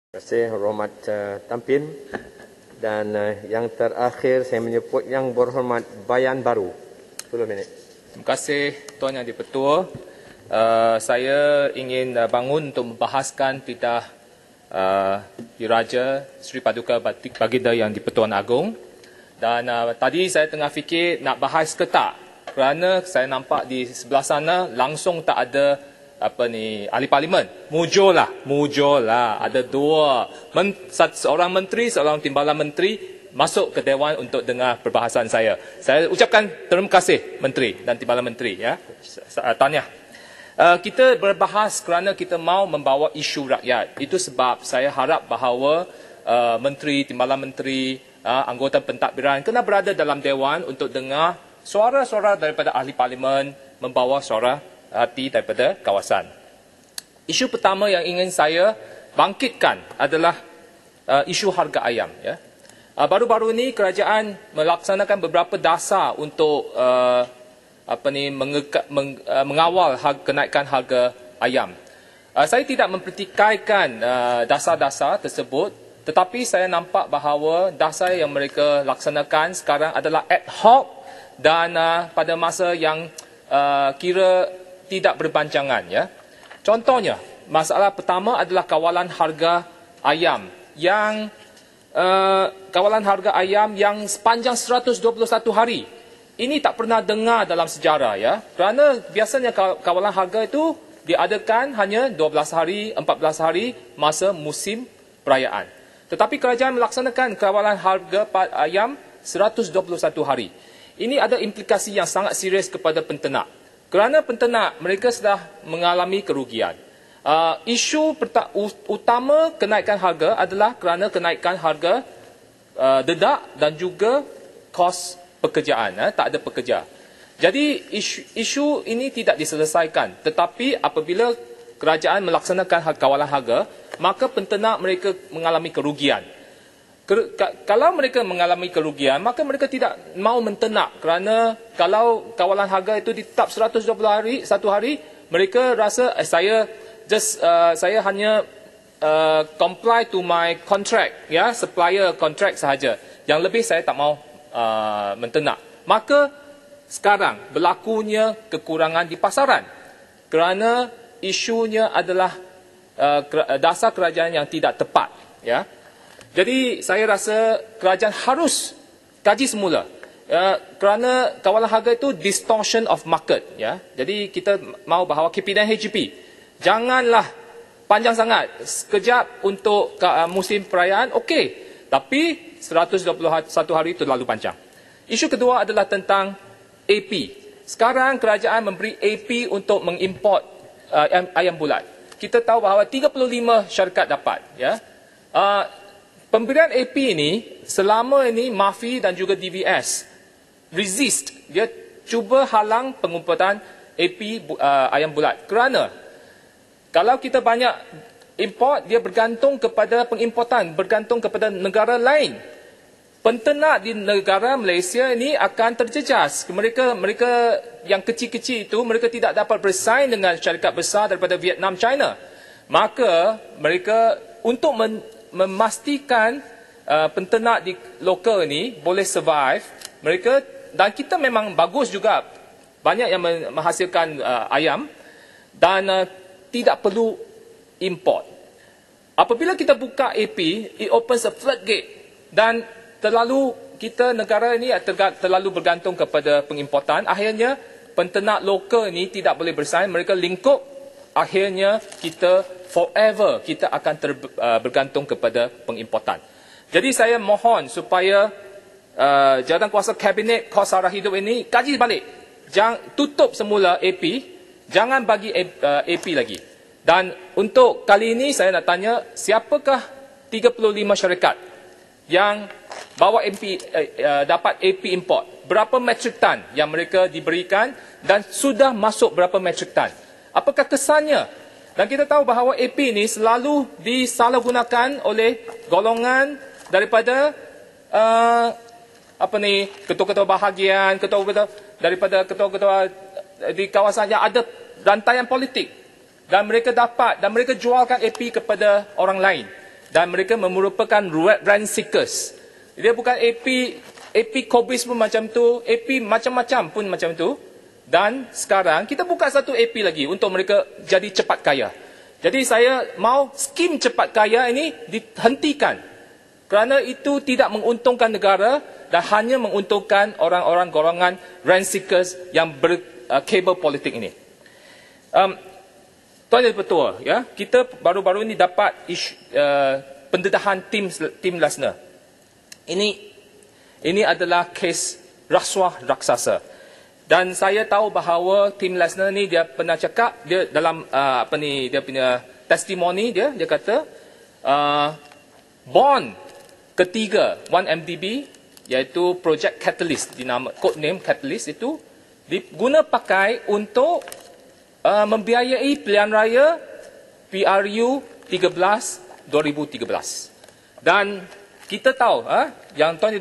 Terima kasih Hormat Tampin. Dan yang terakhir saya menyebut Yang Berhormat Bayan Baru. 10 minit. Terima kasih Tuan Yang Di-Pertua. Saya ingin bangun untuk membahaskan titah Diraja Seri Paduka Baginda Yang Di-Pertuan Agong. Dan tadi saya tengah fikir nak bahas ke tak, kerana saya nampak di sebelah sana langsung tak ada ahli parlimen. Mujur lah. Ada dua, seorang menteri, seorang timbalan menteri masuk ke Dewan untuk dengar perbahasan saya. Saya ucapkan terima kasih menteri dan timbalan menteri. Ya, tahniah. Kita berbahas kerana kita mau membawa isu rakyat. Itu sebab saya harap bahawa menteri, timbalan menteri, anggota pentadbiran kena berada dalam Dewan untuk dengar suara-suara daripada ahli parlimen, membawa suara hati daripada kawasan. Isu pertama yang ingin saya bangkitkan adalah isu harga ayam. Ya. Baru-baru ini kerajaan melaksanakan beberapa dasar untuk mengawal kenaikan harga ayam. Saya tidak mempertikaikan dasar-dasar tersebut, tetapi saya nampak bahawa dasar yang mereka laksanakan sekarang adalah ad hoc dan pada masa yang kira tidak berpanjangan. Ya. Contohnya, masalah pertama adalah kawalan harga ayam yang sepanjang 121 hari. Ini tak pernah dengar dalam sejarah. Ya. Kerana biasanya kawalan harga itu diadakan hanya 12 hari, 14 hari masa musim perayaan. Tetapi kerajaan melaksanakan kawalan harga ayam 121 hari. Ini ada implikasi yang sangat serius kepada penternak. Kerana penternak, mereka sudah mengalami kerugian. Isu utama kenaikan harga adalah kerana kenaikan harga dedak dan juga kos pekerjaan. Tak ada pekerja. Jadi isu ini tidak diselesaikan. Tetapi apabila kerajaan melaksanakan kawalan harga, maka penternak mereka mengalami kerugian. Kalau mereka mengalami kerugian, maka mereka tidak mau menternak kerana kalau kawalan harga itu ditetap 120 hari, satu hari, mereka rasa saya hanya comply to my contract, ya, supplier contract sahaja. Yang lebih saya tak mau menternak. Maka sekarang berlakunya kekurangan di pasaran kerana isunya adalah dasar kerajaan yang tidak tepat. Ya. Jadi saya rasa kerajaan harus kaji semula. Kerana kawalan harga itu distortion of market. Ya. Jadi kita mau bahawa KP dan HGP, janganlah panjang sangat. Sekejap untuk musim perayaan, okey. Tapi 121 hari itu terlalu panjang. Isu kedua adalah tentang AP. Sekarang kerajaan memberi AP untuk mengimport ayam bulat. Kita tahu bahawa 35 syarikat dapat. Ya. Pemberian AP ini, selama ini MAFI dan juga DVS resist. Dia cuba halang pengumpulan AP ayam bulat. Kerana kalau kita banyak import, dia bergantung kepada pengimportan, bergantung kepada negara lain. Penternak di negara Malaysia ini akan terjejas. Mereka yang kecil-kecil itu, mereka tidak dapat bersaing dengan syarikat besar daripada Vietnam, China. Maka mereka untuk memastikan penternak di lokal ini boleh survive, mereka, dan kita memang bagus juga, banyak yang menghasilkan ayam dan tidak perlu import. Apabila kita buka AP, it opens a floodgate dan negara ini terlalu bergantung kepada pengimportan. Akhirnya penternak lokal ini tidak boleh bersaing, mereka lingkup. Akhirnya kita forever kita akan bergantung kepada pengimportan. Jadi saya mohon supaya jawatankuasa kabinet kos sara hidup ini kaji balik. Jangan tutup semula AP, jangan bagi AP lagi. Dan untuk kali ini saya nak tanya, siapakah 35 syarikat yang bawa dapat AP import? Berapa metric ton yang mereka diberikan dan sudah masuk berapa metric ton? Apakah kesannya? Dan kita tahu bahawa AP ini selalu disalahgunakan oleh golongan daripada ketua-ketua bahagian, daripada ketua-ketua di kawasan yang ada rantaian politik. Dan mereka dapat, dan mereka jualkan AP kepada orang lain. dan mereka merupakan rent seekers. Dia bukan AP Kobis pun macam tu, AP macam-macam pun macam tu. Dan sekarang kita buka satu AP lagi untuk mereka jadi cepat kaya. Jadi saya mau skim cepat kaya ini dihentikan. Kerana itu tidak menguntungkan negara dan hanya menguntungkan orang-orang golongan rent seekers yang berkabel politik ini. Tuan Yang Ketua, ya, kita baru-baru ini dapat pendedahan tim Lesner. Ini adalah kes rasuah raksasa. Dan saya tahu bahawa tim Lesner ni dia pernah cakap, dia dalam dia punya testimoni dia kata bond ketiga 1MDB iaitu Project Catalyst, dinama code name Catalyst, itu diguna pakai untuk membiayai pilihan raya PRU 13 2013. Dan kita tahu yang Tuan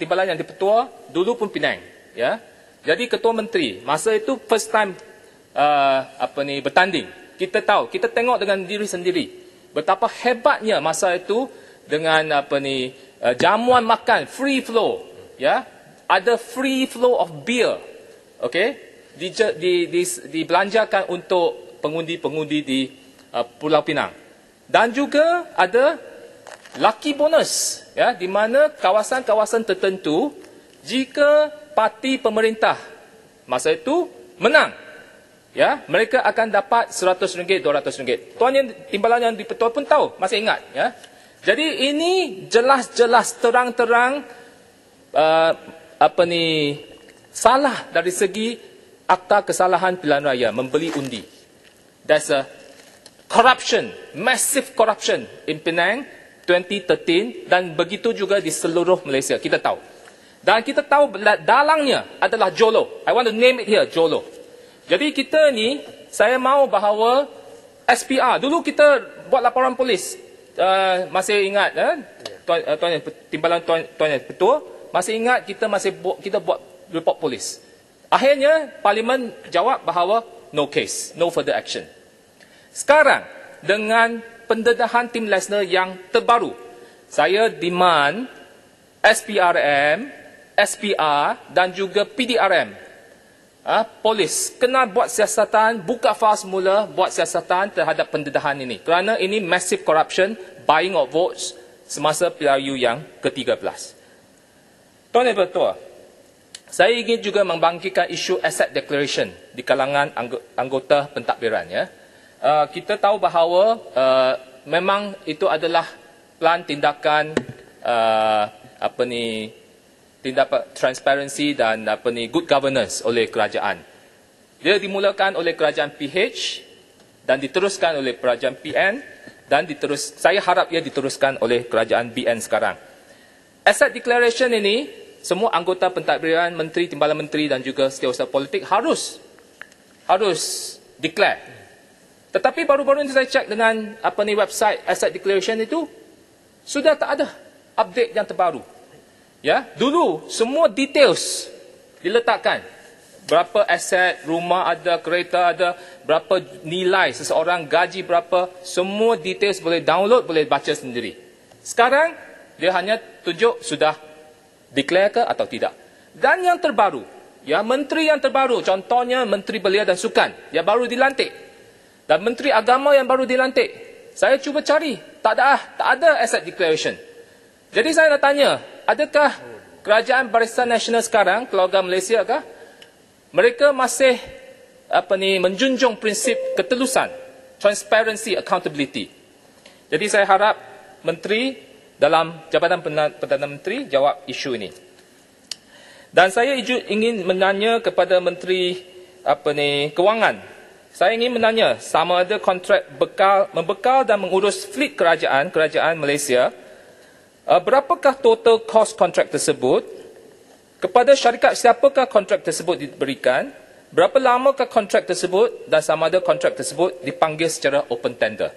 Timbalan yang di-Pertua dulu pun Penang, ya. Jadi ketua menteri masa itu first time bertanding. Kita tahu, kita tengok dengan diri sendiri betapa hebatnya masa itu dengan jamuan makan free flow, ya. Ada free flow of beer. Okey, dibelanjakan untuk pengundi-pengundi di Pulau Pinang. Dan juga ada lucky bonus, ya, di mana kawasan-kawasan tertentu jika parti pemerintah masa itu menang, ya, mereka akan dapat RM100, RM200. Tuan Yang Timbalan yang di-Pertua pun tahu, masih ingat, ya. Jadi ini jelas-jelas terang-terang salah dari segi akta kesalahan pilihan raya membeli undi. There's a corruption, massive corruption in Penang 2013 dan begitu juga di seluruh Malaysia, kita tahu. Dan kita tahu dalangnya adalah Jolo. I want to name it here, Jolo. Jadi kita ni, saya mahu bahawa SPR, dulu kita buat laporan polis. Masih ingat, Tuan Yang Timbalan, Tuan Yang Ketua, masih ingat kita buat report polis. Akhirnya, Parlimen jawab bahawa no case, no further action. Sekarang, dengan pendedahan tim Lesner yang terbaru, saya demand SPRM, SPR dan juga PDRM, polis kena buat siasatan, buka file semula, buat siasatan terhadap pendedahan ini. Kerana ini massive corruption, buying of votes semasa PRU yang ke-13. Tuan Yang Ketua, saya ingin juga membangkitkan isu asset declaration di kalangan anggota pentadbiran, ya. Kita tahu bahawa memang itu adalah plan tindakan tindakan transparansi dan good governance oleh kerajaan. Dia dimulakan oleh kerajaan PH dan diteruskan oleh kerajaan PN dan saya harap ia diteruskan oleh kerajaan BN sekarang. Asset declaration ini semua anggota pentadbiran, menteri, timbalan menteri dan juga setiausaha politik harus declare. Tetapi baru-baru ini saya cek dengan website asset declaration itu sudah tak ada update yang terbaru. Ya, dulu semua details diletakkan. Berapa aset, rumah ada, kereta ada, berapa nilai seseorang, gaji berapa, semua details boleh download, boleh baca sendiri. Sekarang dia hanya tunjuk sudah declare ke atau tidak. Dan yang terbaru, ya, menteri yang terbaru, contohnya Menteri Belia dan Sukan yang baru dilantik dan Menteri Agama yang baru dilantik. Saya cuba cari, tak ada asset declaration. Jadi saya nak tanya, adakah kerajaan Barisan Nasional sekarang, keluarga Malaysia kah, mereka masih menjunjung prinsip ketelusan, transparency, accountability. Jadi saya harap menteri dalam Jabatan Perdana Menteri jawab isu ini. Dan saya ingin menanya kepada Menteri Kewangan. Saya ingin menanya sama ada kontrak membekal dan mengurus fleet kerajaan Malaysia. Berapakah total cost kontrak tersebut? Kepada syarikat siapakah kontrak tersebut diberikan? Berapa lamakah kontrak tersebut? Dan sama ada kontrak tersebut dipanggil secara open tender?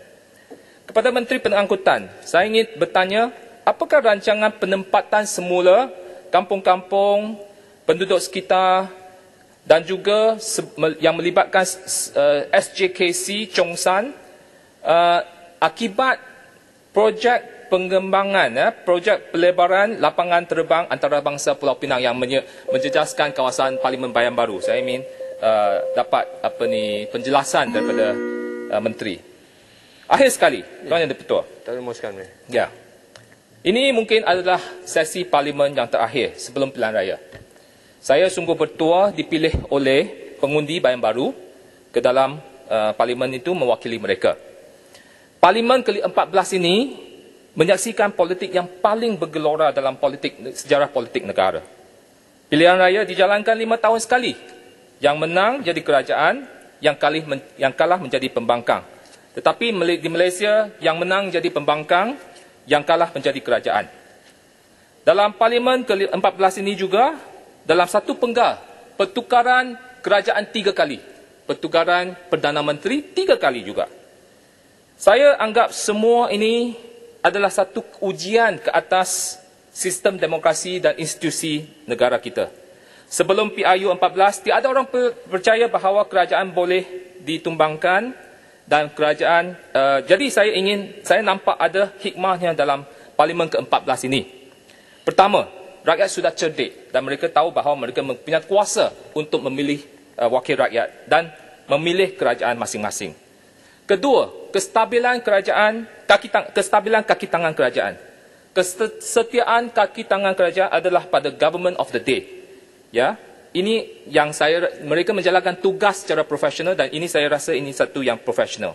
Kepada Menteri Pengangkutan, saya ingin bertanya, apakah rancangan penempatan semula kampung-kampung, penduduk sekitar dan juga yang melibatkan SJKC Chongsan akibat projek pengembangan, projek pelebaran lapangan terbang antarabangsa Pulau Pinang yang menjejaskan kawasan Parlimen Bayan Baru. Saya ingin dapat penjelasan daripada Menteri. Akhir sekali, Tuan Yang di-Pertua. Teruskan. Ya. Ini mungkin adalah sesi parlimen yang terakhir sebelum pilihan raya. Saya sungguh bertuah dipilih oleh pengundi Bayan Baru ke dalam parlimen itu mewakili mereka. Parlimen ke-14 ini menyaksikan politik yang paling bergelora dalam sejarah politik negara. Pilihan raya dijalankan 5 tahun sekali. Yang menang jadi kerajaan, yang kalah menjadi pembangkang. Tetapi di Malaysia, yang menang jadi pembangkang, yang kalah menjadi kerajaan. Dalam parlimen ke-14 ini juga, dalam satu penggal, pertukaran kerajaan 3 kali. Pertukaran Perdana Menteri 3 kali juga. Saya anggap semua ini adalah satu ujian ke atas sistem demokrasi dan institusi negara kita. Sebelum PRU 14, tiada orang percaya bahawa kerajaan boleh ditumbangkan dan kerajaan, jadi saya nampak ada hikmahnya dalam parlimen ke-14 ini. Pertama, rakyat sudah cerdik dan mereka tahu bahawa mereka mempunyai kuasa untuk memilih wakil rakyat dan memilih kerajaan masing-masing. Kedua, kestabilan kaki tangan kerajaan. Kesetiaan kaki tangan kerajaan adalah pada government of the day. Ya, ini yang mereka menjalankan tugas secara profesional dan ini saya rasa ini satu yang profesional.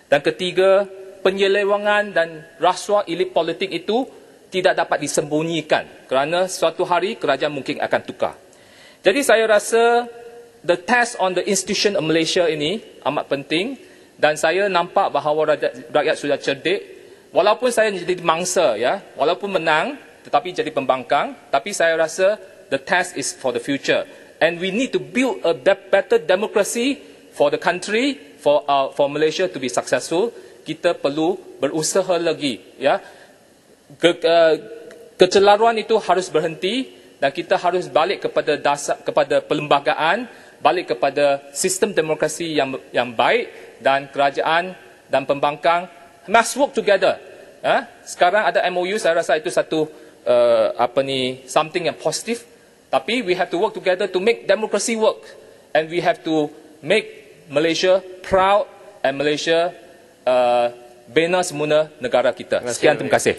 Dan ketiga, penyelewengan dan rasuah elit politik itu tidak dapat disembunyikan kerana suatu hari kerajaan mungkin akan tukar. Jadi saya rasa the test on the institution of Malaysia ini amat penting dan saya nampak bahawa rakyat sudah cerdik. Walaupun saya jadi mangsa, ya, walaupun menang tetapi jadi pembangkang, tapi saya rasa the test is for the future, and we need to build a better democracy for the country, for Malaysia to be successful. Kita perlu berusaha lagi, ya. Kecelaruan itu harus berhenti dan kita harus balik kepada perlembagaan, balik kepada sistem demokrasi yang baik dan kerajaan dan pembangkang must work together. Sekarang ada MOU, saya rasa itu satu something yang positif. Tapi we have to work together to make democracy work. And we have to make Malaysia proud and Malaysia bina semula negara kita. Sekian, terima kasih.